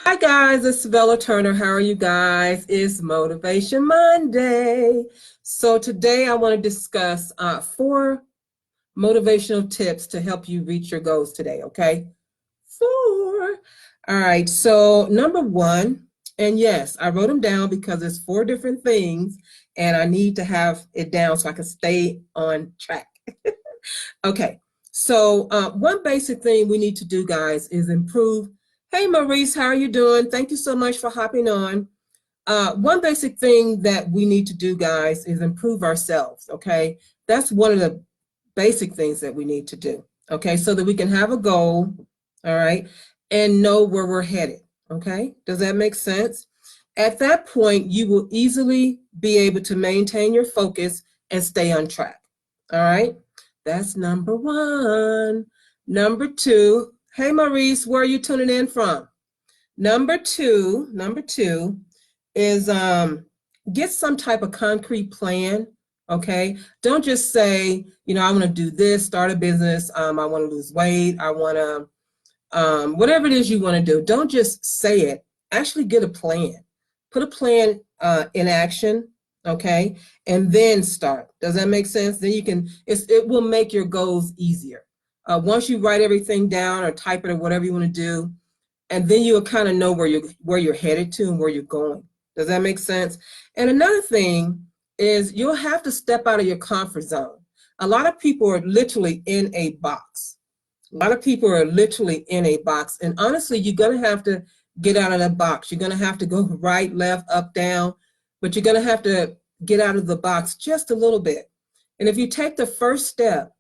Hi guys, it's Sevella Turner. How are you guys? It's Motivation Monday. So today I want to discuss four motivational tips to help you reach your goals today, okay? Four. All right, so number one, and yes, I wrote them down because it's four different things and I need to have it down so I can stay on track. Okay, so one basic thing we need to do, guys, is improve. Hey, Maurice, how are you doing? Thank you so much for hopping on. One basic thing that we need to do, guys, is improve ourselves, okay? That's one of the basic things that we need to do, okay? So that we can have a goal, all right, and know where we're headed, okay? Does that make sense? At that point, you will easily be able to maintain your focus and stay on track, all right? That's number one. Number two, hey Maurice, where are you tuning in from? Number two is get some type of concrete plan. Okay, don't just say, I want to do this, start a business. I want to lose weight. I want to, whatever it is you want to do. Don't just say it. Actually, get a plan. Put a plan in action. Okay, and then start. Does that make sense? Then you can. It will make your goals easier. Once you write everything down or type it or whatever you want to do, and then you'll kind of know where you're headed to and where you're going. Does that make sense? And another thing is you'll have to step out of your comfort zone. A lot of people are literally in a box. A lot of people are literally in a box. And honestly, you're going to have to get out of that box. You're going to have to go right, left, up, down, but you're going to have to get out of the box just a little bit. And if you take the first step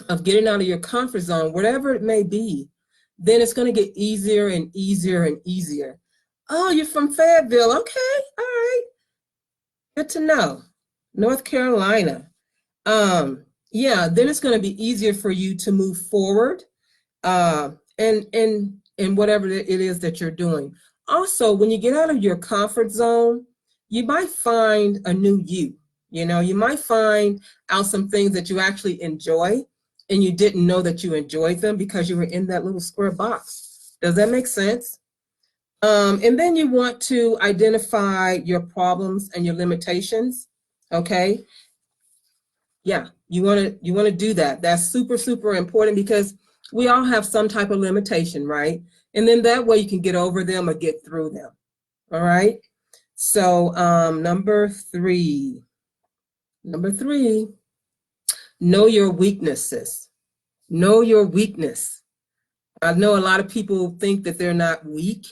of getting out of your comfort zone, whatever it may be, then it's going to get easier and easier and easier. Oh, you're from Fayetteville. Okay, all right. Good to know. North Carolina. Yeah, then it's going to be easier for you to move forward and whatever it is that you're doing. Also, when you get out of your comfort zone, you might find a new you. You might find out some things that you actually enjoy and you didn't know that you enjoyed them because you were in that little square box. Does that make sense? And then you want to identify your problems and your limitations. Okay. Yeah, you want to do that. That's super, super important because we all have some type of limitation, right? And then that way you can get over them or get through them. All right. So number three, know your weaknesses. Know your weakness. I know a lot of people think that they're not weak.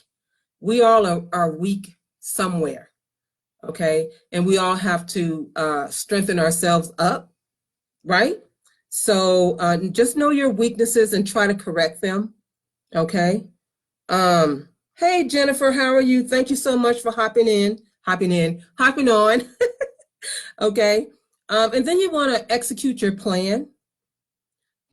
We all are weak somewhere, okay? And we all have to strengthen ourselves up, right? So just know your weaknesses and try to correct them, okay? Hey, Jennifer, how are you? Thank you so much for hopping on, okay? And then you want to execute your plan.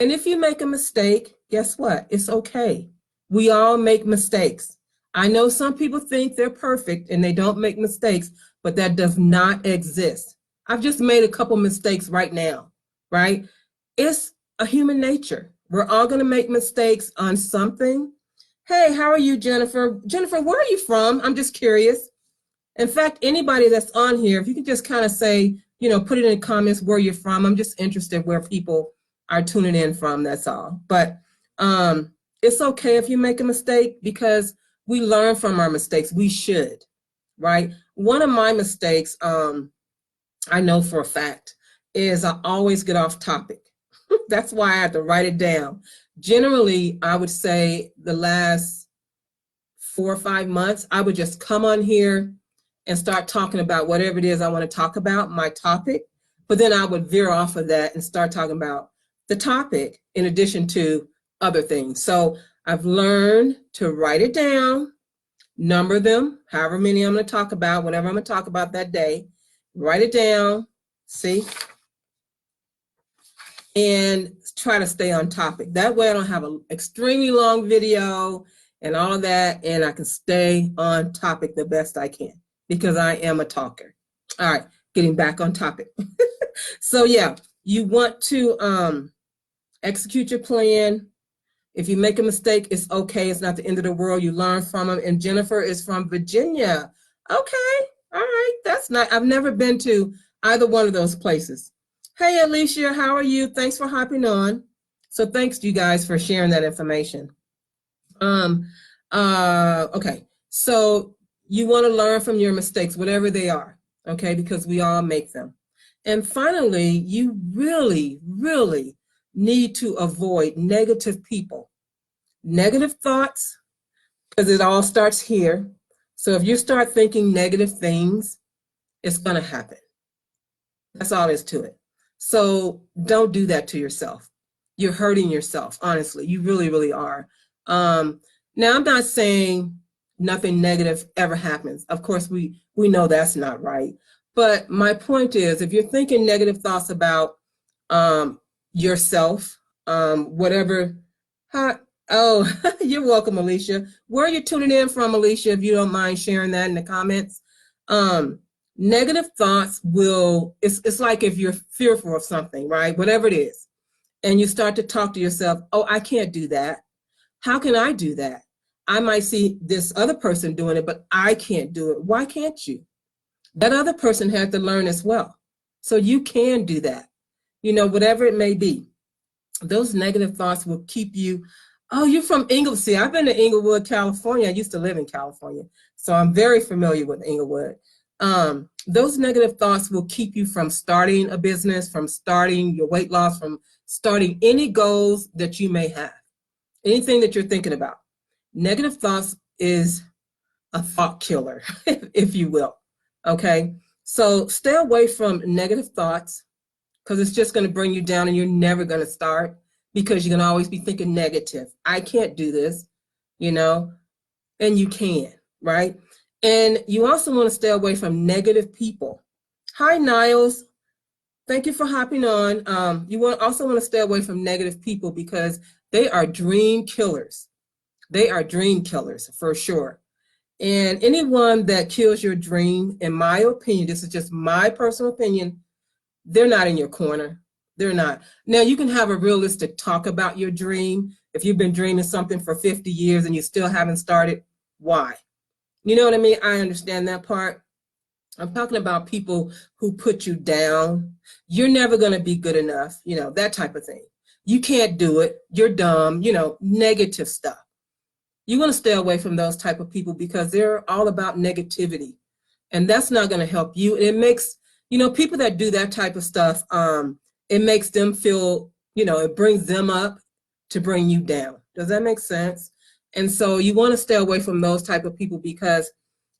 And if you make a mistake, guess what? It's okay. We all make mistakes. I know some people think they're perfect and they don't make mistakes, but that does not exist. I've just made a couple mistakes right now, right? It's a human nature. We're all going to make mistakes on something. Hey, how are you, Jennifer? Jennifer, where are you from? I'm just curious. In fact, anybody that's on here, if you can just kind of say, put it in the comments where you're from. I'm just interested where people are tuning in from, that's all. But it's okay if you make a mistake because we learn from our mistakes. We should, right? One of my mistakes, I know for a fact, is I always get off topic. That's why I have to write it down. Generally, I would say the last 4 or 5 months, I would just come on here and start talking about whatever it is I want to talk about, my topic. But then I would veer off of that and start talking about the topic in addition to other things. So I've learned to write it down, number them, however many I'm going to talk about, whatever I'm going to talk about that day, write it down, see, and try to stay on topic. That way I don't have an extremely long video and all of that, and I can stay on topic the best I can because I am a talker. All right, getting back on topic. So yeah, you want to execute your plan. If you make a mistake, it's okay. It's not the end of the world. You learn from them. And Jennifer is from Virginia. Okay. All right. That's not, I've never been to either one of those places. Hey, Alicia, how are you? Thanks for hopping on. So thanks to you guys for sharing that information. Okay. So you want to learn from your mistakes, whatever they are, okay, because we all make them. And finally, you really, really need to avoid negative people, negative thoughts, because it all starts here. So if you start thinking negative things, it's going to happen. That's all there is to it. So don't do that to yourself. You're hurting yourself, honestly. You really, really are. Now, I'm not saying nothing negative ever happens. Of course, we know that's not right. But my point is, if you're thinking negative thoughts about yourself, whatever, oh, you're welcome, Alicia. Where are you tuning in from, Alicia, if you don't mind sharing that in the comments? Negative thoughts will, it's like if you're fearful of something, right? Whatever it is. And you start to talk to yourself, oh, I can't do that. How can I do that? I might see this other person doing it, but I can't do it. Why can't you? That other person had to learn as well. So you can do that. You know, whatever it may be. Those negative thoughts will keep you, oh, you're from Inglewood. See, I've been to Inglewood, California. I used to live in California. So I'm very familiar with Inglewood. Those negative thoughts will keep you from starting a business, from starting your weight loss, from starting any goals that you may have, anything that you're thinking about. Negative thoughts is a thought killer, if you will, okay? So stay away from negative thoughts because it's just going to bring you down and you're never going to start because you're going to always be thinking negative. I can't do this, you know, and you can, right? And you also want to stay away from negative people. Hi, Niles. Thank you for hopping on. You also want to stay away from negative people because they are dream killers. They are dream killers for sure. And anyone that kills your dream, in my opinion, this is just my personal opinion, they're not in your corner. They're not. Now, you can have a realistic talk about your dream. If you've been dreaming something for 50 years and you still haven't started, why? You know what I mean? I understand that part. I'm talking about people who put you down. You're never going to be good enough, you know, that type of thing. You can't do it. You're dumb, you know, negative stuff. You want to stay away from those type of people because they're all about negativity. And that's not going to help you. And it makes, you know, people that do that type of stuff, it makes them feel, you know, it brings them up to bring you down. Does that make sense? And so you want to stay away from those type of people because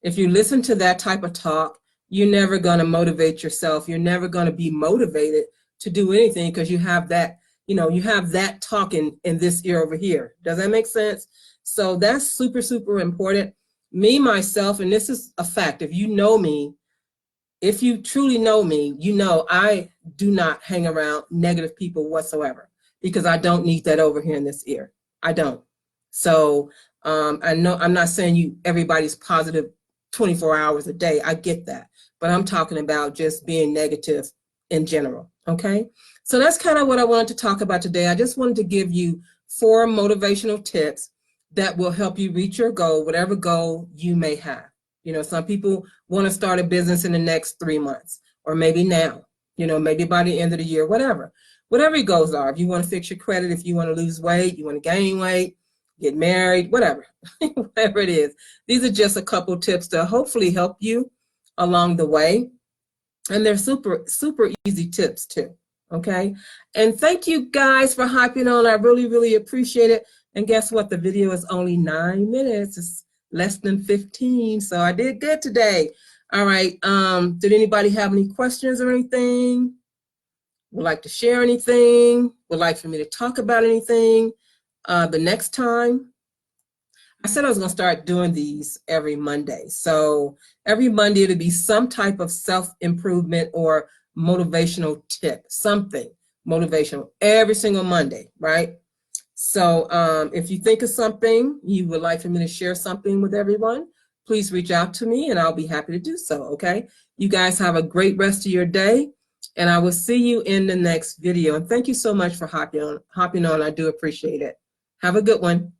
if you listen to that type of talk, you're never going to motivate yourself. You're never going to be motivated to do anything because you have that, you know, you have that talking in this ear over here. Does that make sense? So that's super, super important. Me, myself, and this is a fact, if you know me, if you truly know me, you know I do not hang around negative people whatsoever because I don't need that over here in this ear. I don't. So I know I'm not saying everybody's positive 24 hours a day. I get that. But I'm talking about just being negative in general. Okay. So that's kind of what I wanted to talk about today. I just wanted to give you 4 motivational tips that will help you reach your goal, whatever goal you may have. You know, some people want to start a business in the next 3 months, or maybe now, you know, maybe by the end of the year, whatever your goals are. If you want to fix your credit, if you want to lose weight, you want to gain weight, get married, whatever, whatever it is. These are just a couple tips to hopefully help you along the way. And they're super, super easy tips too. Okay. And thank you guys for hopping on. I really, really appreciate it. And guess what? The video is only 9 minutes. It's less than 15. So I did good today. All right. Did anybody have any questions or anything? Would like to share anything? Would like for me to talk about anything the next time? I said I was going to start doing these every Monday. So every Monday it'll be some type of self-improvement or motivational tip, something motivational every single Monday, right? So if you think of something you would like for me to share something with everyone, please reach out to me and I'll be happy to do so, okay? You guys have a great rest of your day and I will see you in the next video. And thank you so much for hopping on. I do appreciate it. Have a good one.